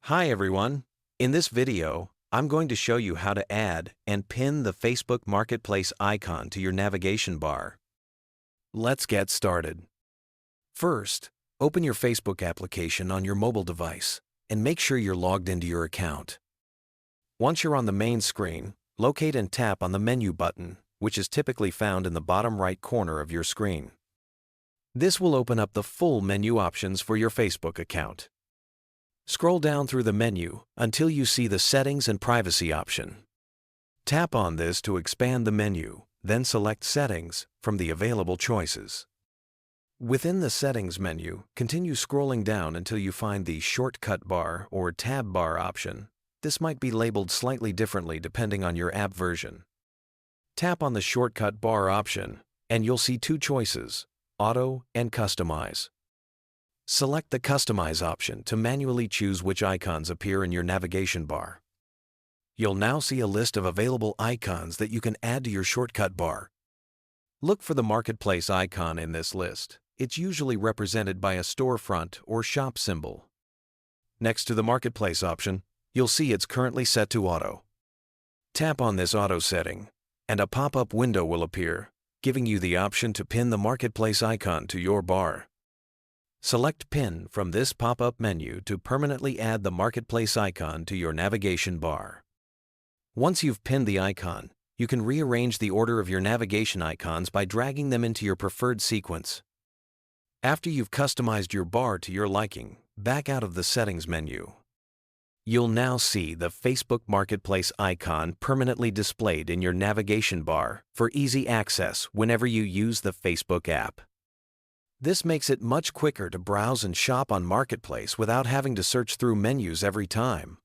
Hi everyone. In this video, I'm going to show you how to add and pin the Facebook Marketplace icon to your navigation bar. Let's get started. First, open your Facebook application on your mobile device and make sure you're logged into your account. Once you're on the main screen, locate and tap on the menu button, which is typically found in the bottom right corner of your screen. This will open up the full menu options for your Facebook account. Scroll down through the menu until you see the Settings and Privacy option. Tap on this to expand the menu, then select Settings from the available choices. Within the Settings menu, continue scrolling down until you find the Shortcut Bar or Tab Bar option. This might be labeled slightly differently depending on your app version. Tap on the Shortcut Bar option, and you'll see two choices, Auto and Customize. Select the Customize option to manually choose which icons appear in your navigation bar. You'll now see a list of available icons that you can add to your shortcut bar. Look for the Marketplace icon in this list. It's usually represented by a storefront or shop symbol. Next to the Marketplace option, you'll see it's currently set to Auto. Tap on this auto setting, and a pop-up window will appear, giving you the option to pin the Marketplace icon to your bar. Select Pin from this pop-up menu to permanently add the Marketplace icon to your navigation bar. Once you've pinned the icon, you can rearrange the order of your navigation icons by dragging them into your preferred sequence. After you've customized your bar to your liking, back out of the Settings menu. You'll now see the Facebook Marketplace icon permanently displayed in your navigation bar for easy access whenever you use the Facebook app. This makes it much quicker to browse and shop on Marketplace without having to search through menus every time.